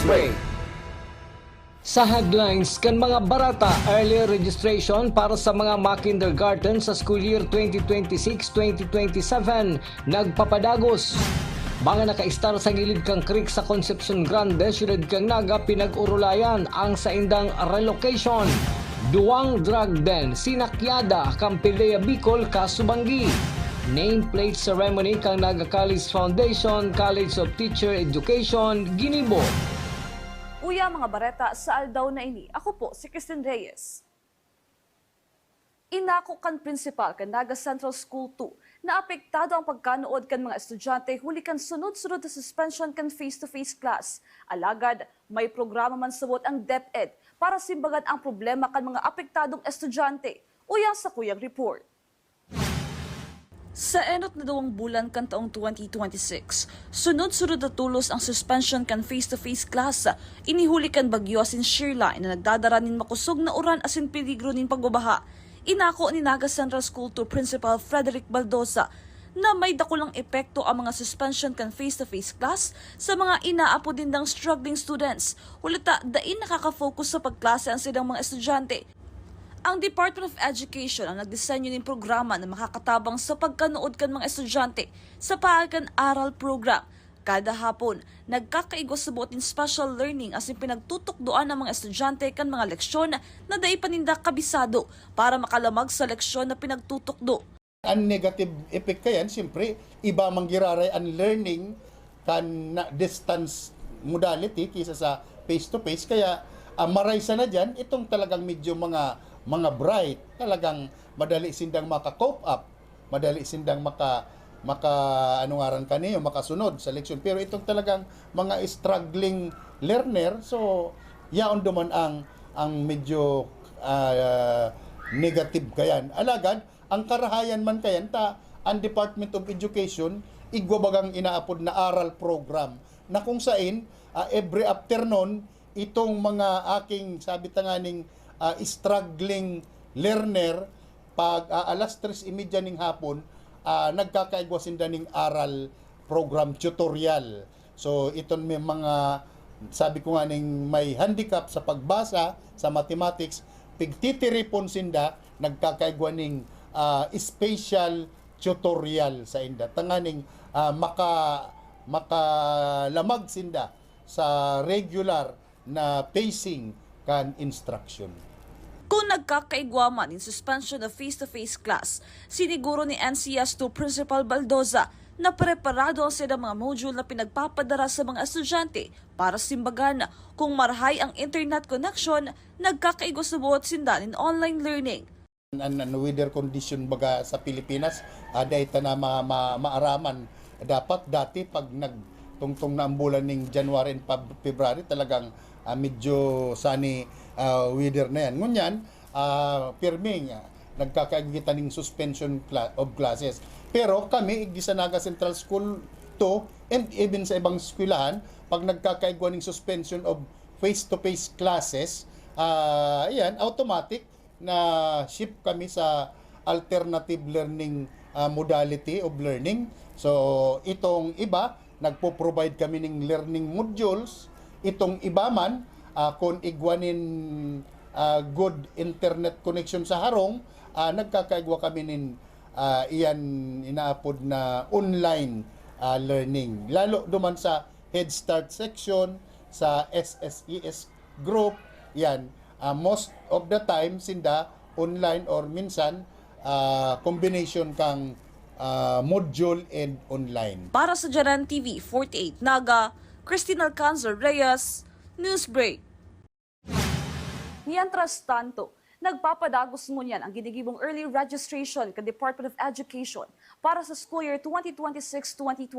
Newsbreak. Sa headlines kan mga barata, early registration para sa mga kindergarten sa school year 2026-2027 nagpapadagos. Mga naka-star sa gilid kang creek sa Concepcion Grande, silid kang naga pinag-urulayan ang sa indang relocation. Duwang drug den, sinakyada, Campilea Bicol, Kasubanggi. Nameplate ceremony kang Naga College Foundation, College of Teacher Education, Ginibo. Uya mga bareta sa aldaw na ini. Ako po si Christine Reyes. Inako kan principal kan Naga Central School 2 na apektado ang pagkanood kan mga estudyante huli kan sunod-sunod na suspension kan face-to-face class. Alagad, may programa man sabot ang DepEd para simbagan ang problema kan mga apektadong estudyante. Uya sa kuyang report. Sa enot na 2 bulan kan taong 2026, sunod-sunod na tulos ang suspension kan face-to-face class. Inihuli kan bagyo asin shearline na nagdadara nin makusog na uran asin peligro nin pagbabaha. Inako ni Naga Central School 2 Principal Frederick Baldosa na may dakulang epekto ang mga suspension kan face-to-face class sa mga inaapo dindang struggling students. Hulita, dain nakaka-focus sa pagklase ang silang mga estudyante. Ang Department of Education ang nagdisenyo ng programa na makakatabang sa pagkanood kan mga estudyante sa paagan aral program. Kada hapon, nagkakaigos sa buotin special learning as in pinagtutukdoan ng mga estudyante kan mga leksyon na dai paninda kabisado para makalamag sa leksyon na pinagtutukdo. Ang negative effect kayan, siyempre, iba manggiraray ang learning kan na distance modality kaysa sa face-to-face. Kaya maraysa na dyan, itong talagang medyo mga bright, talagang madali sindang maka-cope up, madali sindang makasunod sa leksyon. Pero itong talagang mga struggling learner, so yaon duman ang medyo negative kayan. Alagad, ang karahayan man kayan ang Department of Education igwabagang inaapod na aral program na kung sain every afternoon itong mga aking sabi tanganing struggling learner pag alas 3:30 ning hapon nagkakaigwasin daning aral program tutorial. So iton may mga sabi ko nga ning may handicap sa pagbasa sa mathematics pigtitiripon sinda nagkakaigwa ning special tutorial sa inda tanganing makalamag sinda sa regular na pacing kan instruction. Kung nagkakaigwaman in suspension of face-to-face class, siniguro ni NCS2 Principal Baldosa na preparado ang sila mga module na pinagpapadara sa mga estudyante para simbagan kung marhay ang internet connection, nagkakaigwa sa buot sindan in online learning. Ang weather condition baga sa Pilipinas, dahil na maaraman. Dapat dati pag nagtungtong na ang bulan ng January and February, talagang medyo sunny weather na yan. Ngunyan, pirming, nagkakagitan ng suspension of classes. Pero kami, sa Naga Central School 2, and even sa ibang eskwelahan, pag nagkakaigwa ng suspension of face-to-face classes, automatic na shift kami sa alternative learning modality of learning. So, itong iba, nagpo-provide kami ng learning modules. Itong iba man, kung igwanin good internet connection sa harong, nagkakaigwa kami ng iyan inaapod na online learning. Lalo duman sa Head Start section, sa SSES group, yan. Most of the time, sinda online or minsan, combination kang module and online. Para sa Jaran TV 48 Naga, Christine Alcanzar Reyes, Newsbreak. Mientras tanto, nagpapadagos ngunyan ang ginigibong early registration ka Department of Education para sa school year 2026-2027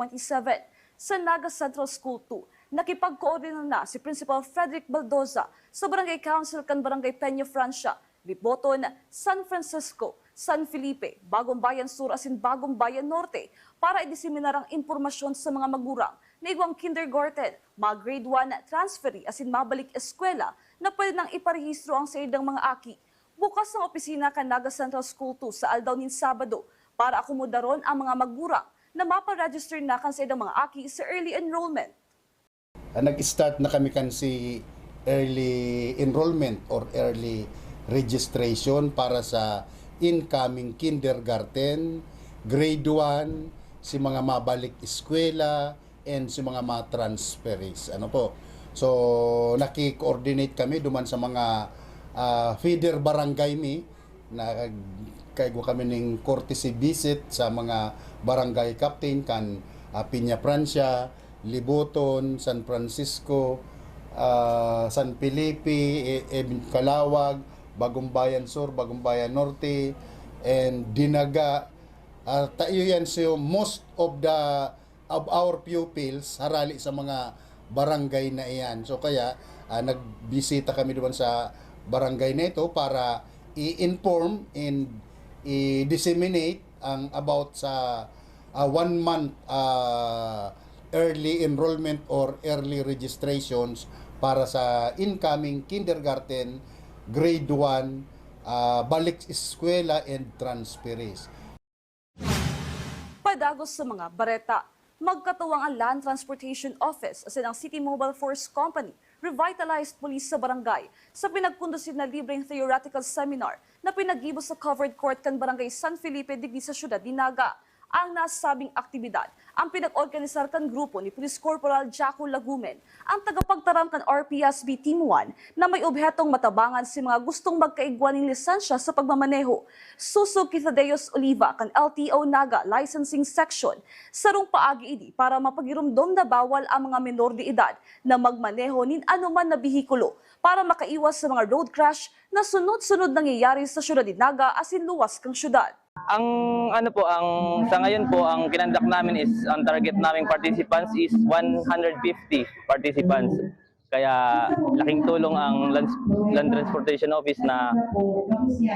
sa Naga Central School 2. Nakipag-coordinate na si Principal Frederick Baldosa sa Barangay Council kan Barangay Peña Francia, Liboton, San Francisco, San Felipe, Bagong Bayan Sur asin Bagong Bayan Norte para idiseminar ang impormasyon sa mga magurang na igwang kindergarten, mga grade 1 transferee asin mabalik eskwela na pwede nang iparehistro ang sa idang mga aki. Bukas ang opisina kan Naga Central School 2 sa aldaw nin Sabado para akomodaron ang mga magurang na maparegister na kan sa idang mga aki sa early enrollment. nag-start na kami si early enrollment or early registration para sa incoming kindergarten, grade 1, si mga mabalik eskwela, and si mga transferees. Ano po? So, naki-coordinate kami duman sa mga feeder barangay na kaigo kami ng courtesy visit sa mga barangay captain kan Piña Francia, Libuton, San Francisco, San Felipe, Calawag, Bagong Bayan Sur, Bagong Bayan Norte, and Dinaga. Tayo yan so most of our pupils harali sa mga barangay na iyan. So kaya nagbisita kami doon sa barangay na ito para i-inform and i-disseminate about sa 1 month early enrollment or early registrations para sa incoming kindergarten, grade 1, balik eskwela, and transferees. Padagos sa mga bareta, magkatuwang ang Land Transportation Office as in ang City Mobile Force Company revitalized police sa barangay sa pinagkundusin na libreng theoretical seminar na pinag-ibo sa covered court kan Barangay San Felipe digdi sa siyudad ni Naga. Ang nasabing aktibidad ang pinag-organisar kan grupo ni Police Corporal Jaco Lagumen, ang tagapagtaram kan RPSB Team 1 na may obhetong matabangan si mga gustong magkaigwan ng lisensya sa pagmamaneho. Susog kay Thaddeus Oliva kan LTO Naga Licensing Section sarong paagi idi para mapagirumdom na bawal ang mga menor de edad na magmaneho nin anuman na bihikulo para makaiwas sa mga road crash na sunod-sunod nangyayari sa syudad ni Naga asin luwas kang syudad. Ang sa ngayon po ang kinandak namin is ang target naming participants is 150 participants. Kaya laking tulong ang Land Transportation Office na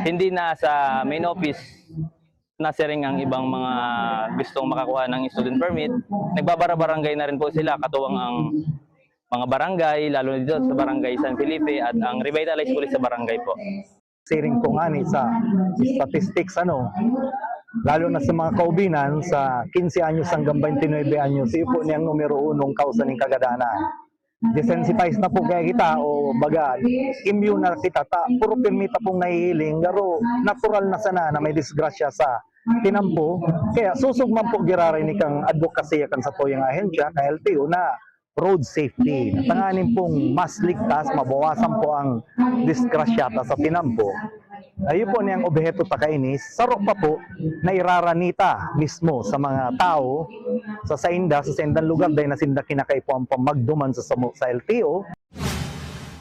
hindi na sa main office na sharing ang ibang mga gustong makakuha ng student permit. Nagbabara-barangay na rin po sila katuwang ang mga barangay, lalo na dito sa Barangay San Felipe at ang revitalized police sa barangay po. Sharing ko nga ni sa statistics lalo na sa mga kaubinan sa 15 anyos hanggang 29 anyos ipo niyang numero 1 kausa ning kagadanan. Desensitize na po kaya kita o baga immune na kita ta puro permita pong nahihiling garo natural na sana na may disgrasya sa tinampo kaya susog man po girari ni kang advocacy kan sa toyang ahensya ka LTO na road safety. Tanganin pong mas ligtas, mabawasan po ang disgrasyata sa tinampo. Ayun po niyang objeto ta kainis, sarok pa po na iraranita mismo sa mga tao sa sindang lugar dahil na sinda kinakaipo ang pamagduman sa LTO.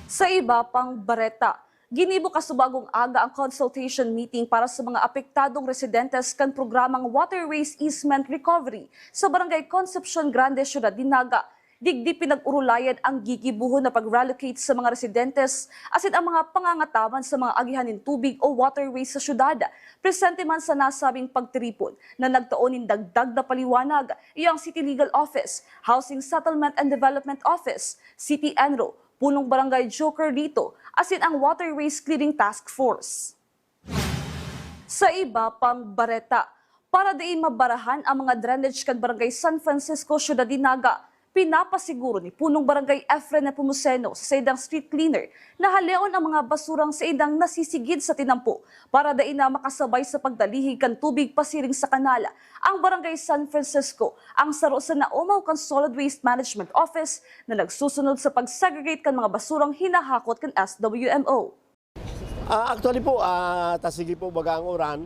Sa iba pang bareta, ginibo kasubagong aga ang consultation meeting para sa mga apektadong residentes kan programang Waterways Easement Recovery sa Barangay Concepcion Grande, Ciudad de Naga. Digdi pinag-urulayan ang gigibuhon na pag-relocate sa mga residentes asin ang mga pangangataman sa mga agihanin tubig o waterways sa syudad. Presente man sa nasabing pagtiripon na nagtaonin dagdag na paliwanag iyang City Legal Office, Housing Settlement and Development Office, City Enro, Punong Barangay Joker Rito, asin ang Waterways Clearing Task Force. Sa iba pang bareta, para diin mabarahan ang mga drainage kan Barangay San Francisco, Ciudad de Naga, pinapasiguro ni Punong Barangay Efren Nepomuceno sa Saydang Street Cleaner na haleon ang mga basurang sa idang nasisigid sa tinampo para dain na makasabay sa pagdalihig kan tubig pasiring sa kanala. Ang Barangay San Francisco ang saro sa naumaw kan Solid Waste Management Office na nagsusunod sa pag-segregate kan mga basurang hinahakot kan SWMO. Actually po, tasigi po baga ang oran,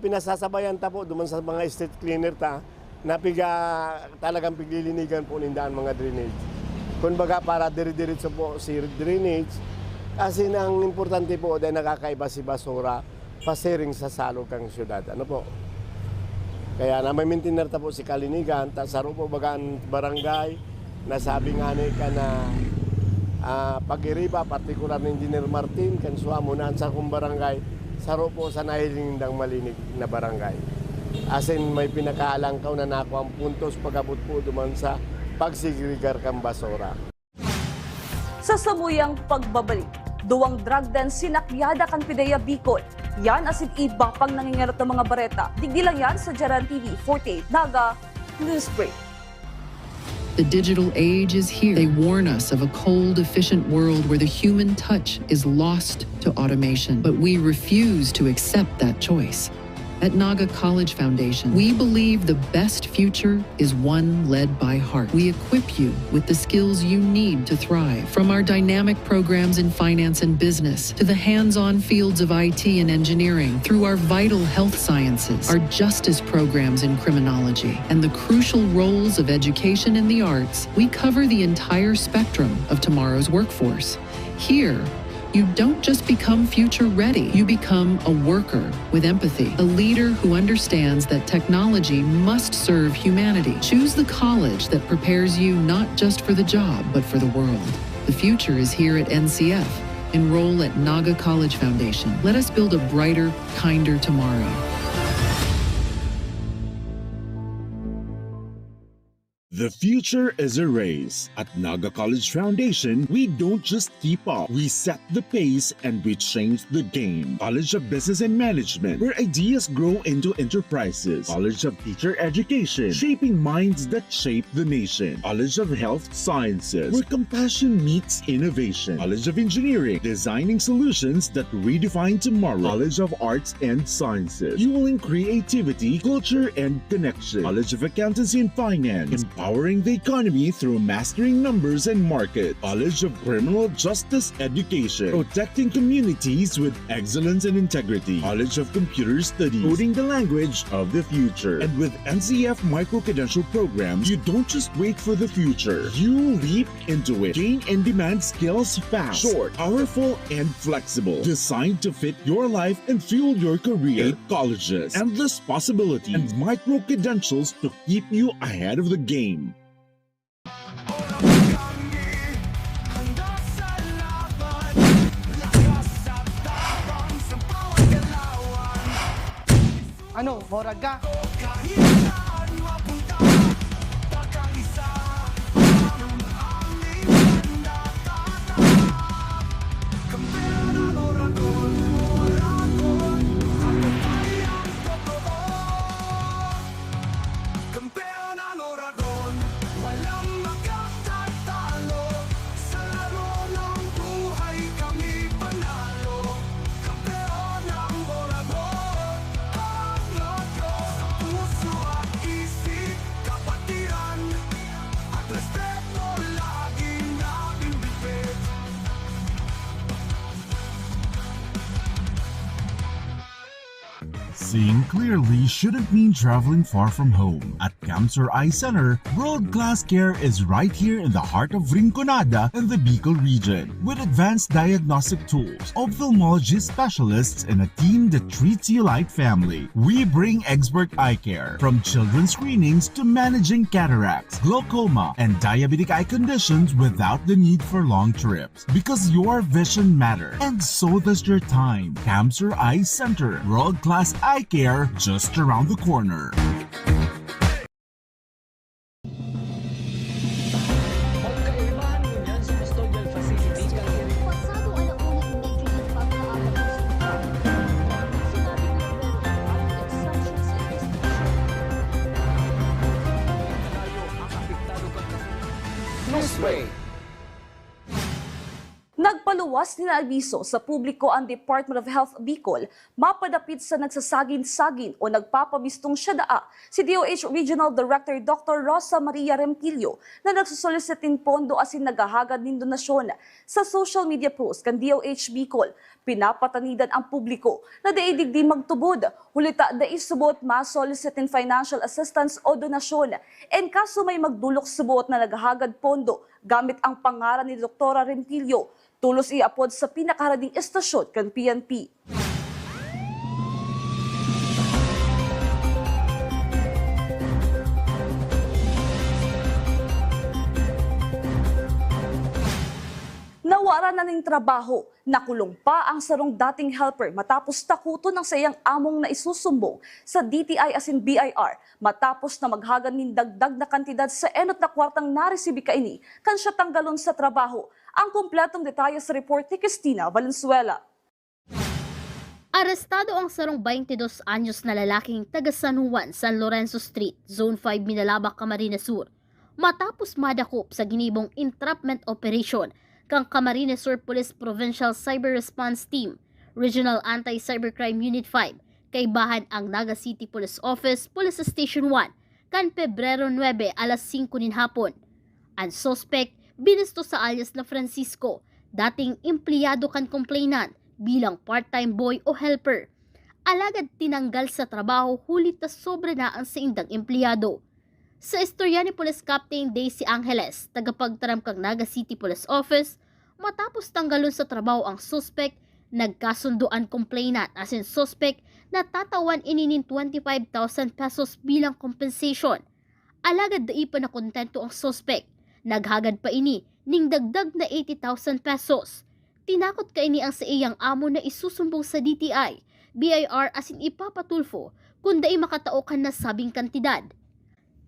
pinasasabayan ta po duman sa mga street cleaner ta na talagang piglilinigan po nindaan mga drainage. Kung baga para diri-diritso po si drainage, kasi ang importante po dahil nakakaiba si basura pasiring sa salog kang syudad. Ano po? Kaya na may maintainer ta po si kalinigan, saro po baga ang barangay, nasabi nga ni ka na pag-iriba, partikular ni Engineer Martin, kansuha muna sa kong barangay, saro po sa nahilindang malinig na barangay. Asin may pinakaalangkaw na nakuha ang puntos pagabot po duman sa pagsigrigar kang basura. Sa samuyang pagbabalik, duwang drug den sinakyada kan Pidea Bicol. Yan asin iba pang nangingarot ng mga bareta. Digdi lang yan sa Jaran TV 48 Naga News Break. The digital age is here. They warn us of a cold, efficient world where the human touch is lost to automation, but we refuse to accept that choice. At Naga College Foundation, we believe the best future is one led by heart. We equip you with the skills you need to thrive. From our dynamic programs in finance and business to the hands-on fields of IT and engineering, through our vital health sciences, our justice programs in criminology, and the crucial roles of education in the arts, we cover the entire spectrum of tomorrow's workforce. Here, you don't just become future ready, you become a worker with empathy, a leader who understands that technology must serve humanity. Choose the college that prepares you not just for the job, but for the world. The future is here at NCF. Enroll at Naga College Foundation. Let us build a brighter, kinder tomorrow. The future is a race. At Naga College Foundation, we don't just keep up, we set the pace and we change the game. College of Business and Management, where ideas grow into enterprises. College of Teacher Education, shaping minds that shape the nation. College of Health Sciences, where compassion meets innovation. College of Engineering, designing solutions that redefine tomorrow. College of Arts and Sciences, fueling creativity, culture, and connection. College of Accountancy and Finance, empowering the economy through mastering numbers and market. College of Criminal Justice Education, protecting communities with excellence and integrity. College of Computer Studies, coding the language of the future. And with NCF micro-credential programs, you don't just wait for the future, you leap into it. Gain and demand skills fast, short, powerful, and flexible. Designed to fit your life and fuel your career. 8 colleges, endless possibilities, and micro-credentials to keep you ahead of the game. Ano, morag ka? Seeing clearly shouldn't mean traveling far from home. At Camsur Eye Center, world-class care is right here in the heart of Rinconada and the Bicol region. With advanced diagnostic tools, ophthalmology specialists, and a team that treats you like family, we bring expert eye care. From children's screenings to managing cataracts, glaucoma, and diabetic eye conditions without the need for long trips. Because your vision matters, and so does your time. Camsur Eye Center, world-class eye care just around the corner. Pagkailan yan sa custodial facility Pasado alauna medyo nagpapaalam sinabi ng exemption sa investigation. ang apektado Newsway. Nagpaluwas ni abiso sa publiko ang Department of Health Bicol mapadapit sa nagsasagin-sagin o nagpapabistong syudaa si DOH Regional Director Dr. Rosa Maria Remquillo na nagsusolicitin pondo asin naghahagad ng donasyon. Sa social media post kan DOH Bicol, pinapatanidan ang publiko na daidigdi magtubod, hulita da isubot ma-solicitin financial assistance o donasyon. En kaso may magdulok subot na naghahagad pondo gamit ang pangalan ni Dr. Remquillo, tulos iapod sa pinakaharading estasyon kan PNP. Nawara na ng trabaho, nakulong pa ang sarong dating helper matapos takuto ng sayang among na isusumbong sa DTI asin BIR matapos na maghagan ng dagdag na kantidad sa enot na kwartang naresibi kaini kan siya tanggalon sa trabaho. Ang kumpletong detalye sa report ni Cristina Valenzuela. Arestado ang sarong 22 anyos na lalaking taga San Juan, San Lorenzo Street, Zone 5, Minalaba, Camarines Sur. matapos madakop sa ginibong entrapment operation kang Camarines Sur Police Provincial Cyber Response Team, Regional Anti-Cybercrime Unit 5, kay bahan ang Naga City Police Office, Police Station 1, kan Pebrero 9 alas 5 nin hapon. Ang suspect binisto sa alias na Francisco, dating empleyado kan complainant bilang part-time boy o helper. Alagad tinanggal sa trabaho hulit na sobra na ang saindang empleyado. Sa istorya ni Police Captain Daisy Angeles, tagapagtaram kang Naga City Police Office, matapos tanggalon sa trabaho ang suspect, nagkasunduan complainant as in suspect na tatawan ininin 25,000 pesos bilang compensation. Alagad dai pa na kontento ang suspect, naghagad pa ini ning dagdag na 80,000 pesos. Tinakot ka ini ang sa iyang amo na isusumbong sa DTI, BIR as in ipapatulfo kung dai makatao kan na sabing kantidad.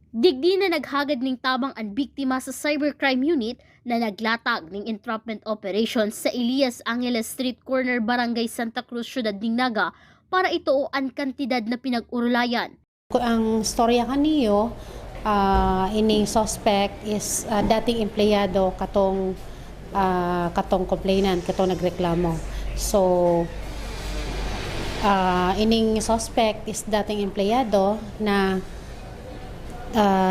Digdi na naghagad ning tabang ang biktima sa Cybercrime Unit na naglatag ning entrapment operation sa Elias Angeles Street Corner, Barangay Santa Cruz, Syudad ning Naga para ituo ang kantidad na pinag-urulayan. Ang storya kaniyo, ining suspect is dating empleyado katong complainant, katong nagreklamo. So, ining suspect is dating empleyado na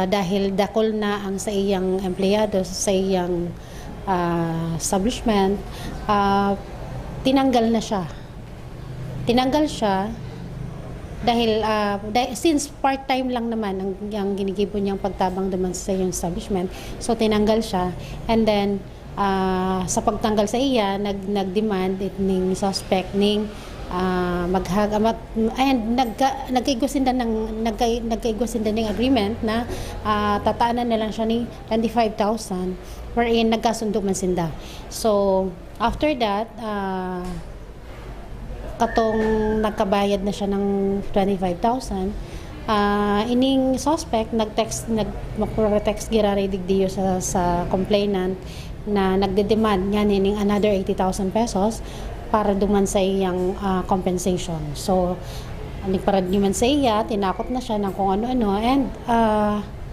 dahil dakol na ang sa iyang empleyado sa iyang establishment, tinanggal siya dahil since part-time lang naman ang ginigibo niyang pagtabang naman sa iyang establishment, so tinanggal siya, and then sa pagtanggal sa iya nagdemand ning suspect ning nagkaigwasinda ng agreement na tataanan na lang siya ni 25,000 wherein nagkasundo man sinda. So after that, katong nagkabayad na siya ng 25,000, ining suspect nag-text girare digdiyo sa complainant na nagde-demand nga nining another 80,000 pesos para duman sa iyang compensation. So, nagparad naman sa iya, tinakot na siya ng kung ano-ano, and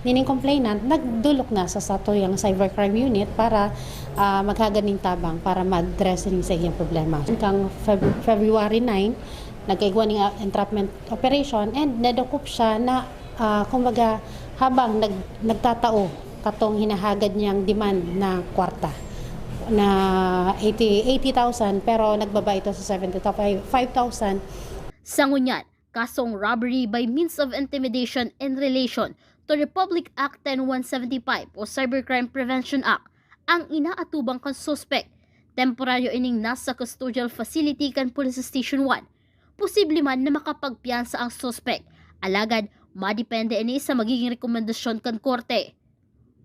nining complainant, nagdulok na sa yung cybercrime unit para maghaganing tabang para ma-address rin sa iyang problema. Hanggang February 9, nagkaigwa ng entrapment operation, and nadakop siya na kumbaga habang nagtatao katong hinahagad niyang demand na kwarta na 80,000 pero nagbaba ito sa 75,000. Sa ngunyan, kasong robbery by means of intimidation in relation to Republic Act 10175 o Cybercrime Prevention Act ang inaatubang kan suspect. Temporaryo ining nasa custodial facility kan Police Station 1. Posible man na makapagpiyansa ang suspect. Alagad, madepende ini sa magiging rekomendasyon kan korte.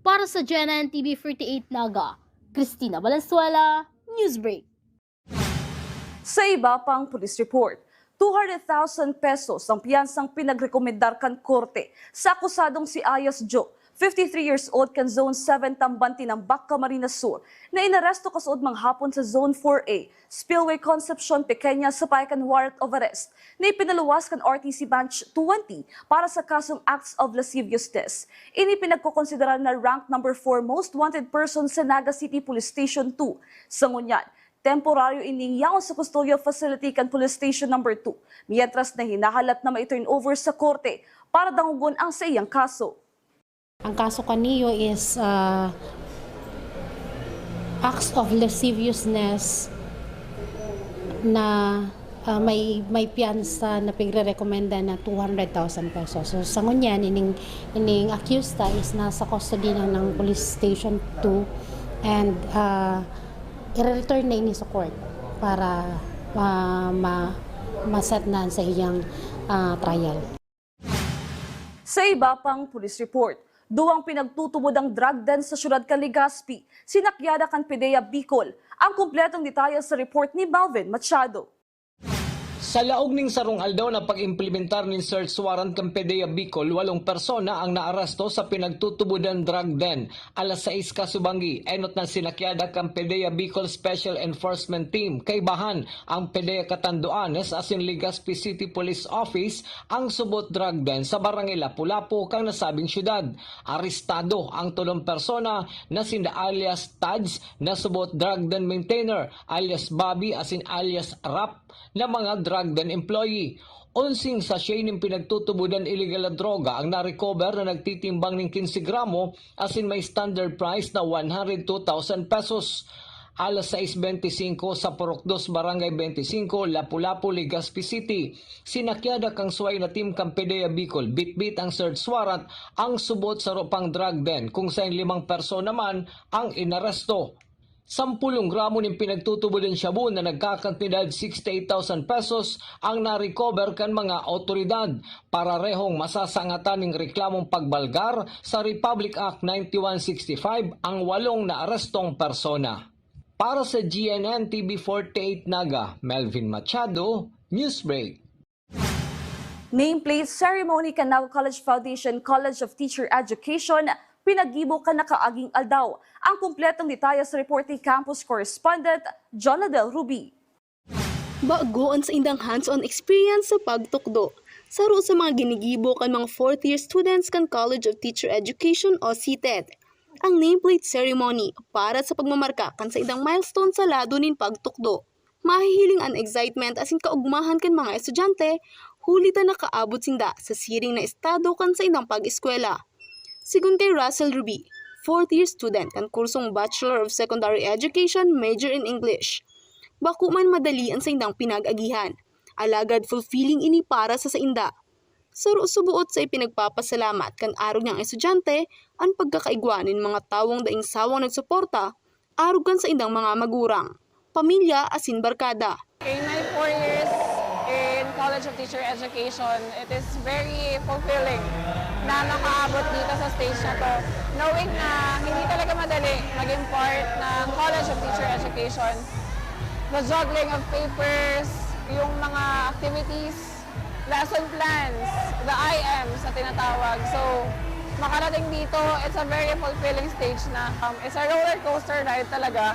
Para sa GNN TV 48 Naga, Cristina Valenzuela, Newsbreak. Sa iba pang police report, 200,000 pesos ang piyansang pinagrekomendar kan korte sa akusadong si Ayos Joe, 53 years old kan Zone 7 Tambanti ng Camarines Sur, na inaresto kasuod manghapon sa Zone 4A, Spillway Concepcion Pequeña sa payakan warrant of arrest na ipinaluwas kan RTC Branch 20 para sa kasong acts of lasciviousness. Ini pinagkukonsidera na rank number 4 most wanted person sa Naga City Police Station 2. Sa ngunyan, temporaryo ining yaon sa custodial facility kan Police Station number 2, mientras na hinahalat na ma-turn over sa korte para dangugon ang sa iyang kaso. Ang kaso kaniyo is acts of lasciviousness na may piyansa na pigre-recommenda na 200,000 pesos. So sa ngunyan, ining accused is nasa custody ng Police Station 2, and i-return na ini sa court para ma-set na sa iyang trial. Sa iba pang police report, duwang pinagtutubod ang drug den sa syudad kan Legazpi, sinakyada kan PDEA Bicol. Ang kumpletong detalye sa report ni Melvin Machado. Sa laog ning sarong aldaw na pag-implementar ning search warrant kang PDEA Bicol, 8 persona ang naaresto sa pinagtutubudan drug den. Alas 6 kasubanggi, enot na sinakyada kang PDEA Bicol Special Enforcement Team. Kaibahan ang PDEA Catanduanes asin Legazpi City Police Office ang subot drug den sa barangay Lapu-Lapu kang nasabing syudad. Arestado ang 3 persona na sinda alias Tads na subot drug den maintainer, alias Bobby asin alias Rap na mga drug den employee. Unsing sachet ng pinagtutubudan illegal na droga ang na-recover na nagtitimbang ng 15 gramo asin may standard price na 102,000 pesos. Alas 6:25 sa Purok 2, Barangay 25, Lapu-Lapu, Legazpi City. Sinakyada kang suway na team kang PDEA Bicol, bitbit ang search warrant ang subot sa ropang drug den kung saan 5 persona naman ang inaresto. 10 gramo ng pinagtutubudan shabu na nagkakantidad 68,000 pesos ang na-recover kan mga otoridad. Pararehong masasangatan ng reklamong pagbalgar sa Republic Act 9165 ang 8 na arestong persona. Para sa GNN TV 48 Naga, Melvin Machado, Newsbreak. Nameplate ceremony kan Naga College Foundation College of Teacher Education pinagibo ka na kaaging aldaw. Ang kumpletong detalye sa report ni Campus Correspondent Jonadel Ruby. Bagoon sa indang hands-on experience sa pagtukdo. Saro sa mga ginigibo kan mga 4th year students kan College of Teacher Education o CTED. Ang nameplate ceremony para sa pagmamarka kan sa indang milestone sa lado nin pagtukdo. Mahihiling ang excitement asin kaugmahan kan mga estudyante, hulitan na kaabot sinda sa siring na estado kan sa indang pag-eskwela. Sigun kay Russell Ruby, 4th year student kan kursong Bachelor of Secondary Education major in English. Baku man madali ang sa indang pinag-agihan, alagad fulfilling ini para sa inda. Saro subuot sa ipinagpapasalamat kan arog ng estudyante ang pagkakaigwanin mga tawong daing sawang nagsuporta, arog kan sa indang mga magurang, pamilya asin barkada. In my 4 years in College of Teacher Education, it is very fulfilling na makaabot dito sa stage na to. Knowing na hindi talaga madali maging part ng College of Teacher Education. The juggling of papers, yung mga activities, lesson plans, the IMs na tinatawag. So, makarating dito, it's a very fulfilling stage na. It's a roller coaster ride talaga.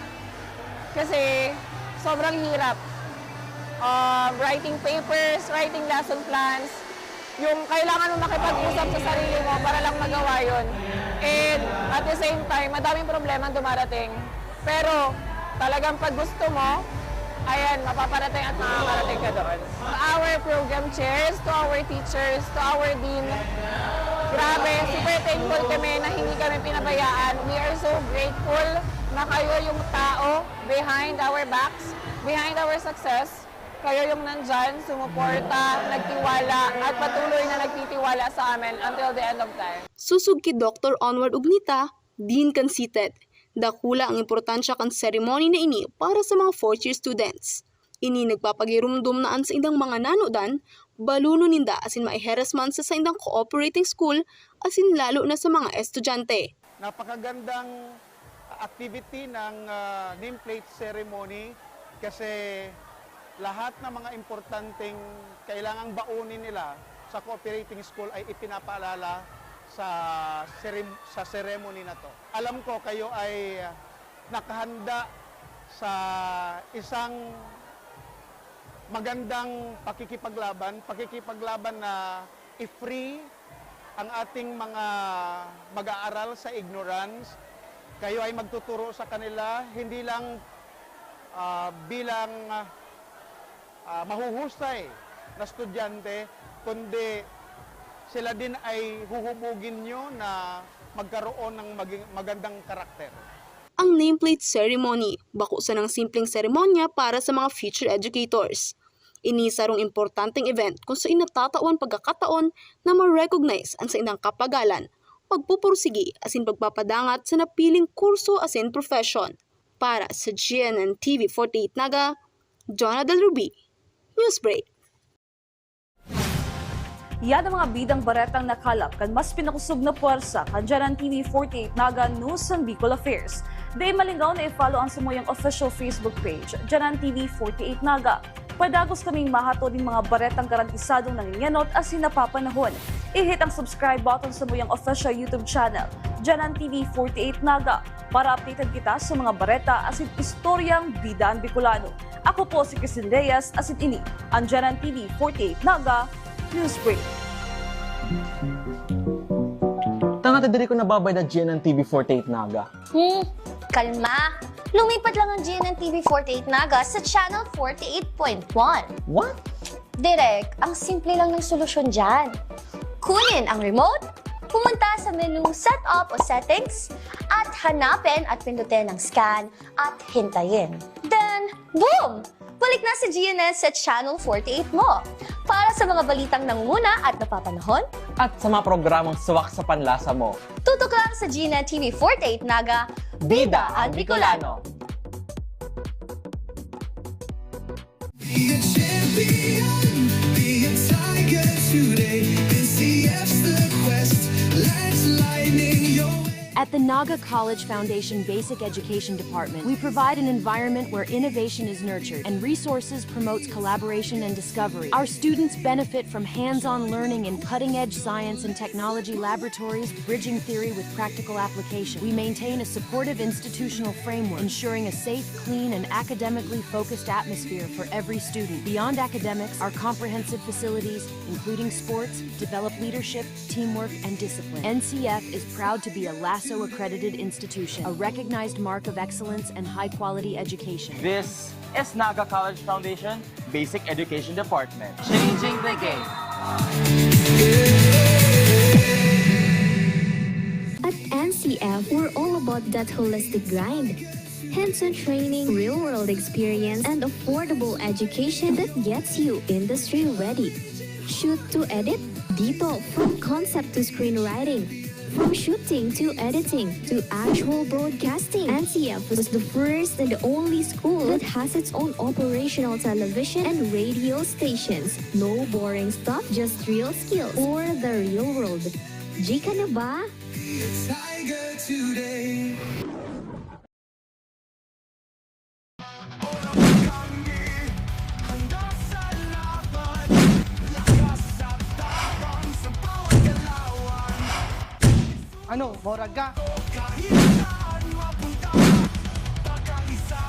Kasi sobrang hirap. Writing papers, writing lesson plans, yung kailangan mo makipag-usap sa sarili mo para lang magawa yun. And at the same time, madaming problema dumarating. Pero talagang pag gusto mo, ayan, mapaparating at makakarating ka doon. Our program chairs, to our teachers, to our dean, grabe, super thankful kami na hindi kami pinabayaan. We are so grateful na kayo yung tao behind our backs, behind our success. Kayo yung nandyan, sumuporta, nagtiwala, at patuloy na nagtitiwala sa amin until the end of time. Susug ki Dr. Onward Ugnita, Dean kan CTED. Dakula ang importansya kan seremony na ini para sa mga 4th year students. Ini nagpapagirumdum naan sa indang mga nanodan, baluno ninda asin maiherasman sa indang cooperating school asin lalo na sa mga estudyante. Napakagandang activity ng nameplate ceremony kasi lahat ng mga importanteng kailangang baunin nila sa cooperating school ay ipinapaalala sa ceremony na to. Alam ko kayo ay nakahanda sa isang magandang pakikipaglaban na i-free ang ating mga mag-aaral sa ignorance. Kayo ay magtuturo sa kanila hindi lang bilang mahuhusay na estudyante, kundi sila din ay huhubugin nyo na magkaroon ng magandang karakter. Ang nameplate ceremony, bako sa ng simpleng seremonya para sa mga future educators. Inisarong importanteng event kung sa inatatawan pagkakataon na ma-recognize ang sa inang kapagalan, pagpupursigi asin pagpapadangat sa napiling kurso asin profession. Para sa GNN TV 48 Naga, Jonadel Ruby, Newsbreak. Yan ang mga bidang baretang nakalap kan mas pinakusog na puwersa kan GNN TV 48 Naga News and Bicol Affairs. Day malingaw na i-follow ang sumuyang official Facebook page, GNN TV 48 Naga. Padagos kaming mahato ng mga baretang garantisadong nanginyanot as sinapapanahon. I-hit ang subscribe button sa muyang official YouTube channel, Janan TV 48 Naga, para updated kita sa mga bareta asin istoryang bidaan Bicolano. Ako po si Christine Reyes, asin ini ang Janan TV 48 Naga News Break. Tanga ta diri ko nababay na GNN TV 48 Naga. Kalma. Lumipat lang ang GNN TV 48 Naga sa channel 48.1. What? Direk, ang simple lang ng solusyon dyan. Kunin ang remote, pumunta sa menu Setup o Settings, at hanapin at pindutin ang scan at hintayin. Then, boom! Balik na si GNN sa channel 48 mo. Para sa mga balitang nanguna at napapanahon, At sa mga programang suwak sa panlasa mo. tutok lang sa GNN TV 48 Naga, Bida ang Bicolano! Be a champion, be a tiger today. NCF's the quest, let's lightning your way. At the Naga College Foundation Basic Education Department, we provide an environment where innovation is nurtured and resources promotes collaboration and discovery. Our students benefit from hands-on learning in cutting-edge science and technology laboratories, bridging theory with practical application. We maintain a supportive institutional framework, ensuring a safe, clean, and academically focused atmosphere for every student. Beyond academics, our comprehensive facilities, including sports, develop leadership, teamwork, and discipline. NCF is proud to be a LASO-accredited institution, a recognized mark of excellence and high-quality education. This is Naga College Foundation Basic Education Department. Changing the game. At NCF, we're all about that holistic grind. Hands-on training, real-world experience, and affordable education that gets you industry ready. Shoot to edit, dito from concept to screenwriting. From shooting to editing to actual broadcasting, NCF was the first and only school that has its own operational television and radio stations. No boring stuff, just real skills or the real world. Jika na ba? Be a tiger today. Ano, Moraga? Kahit saan mapunta, pagkaisa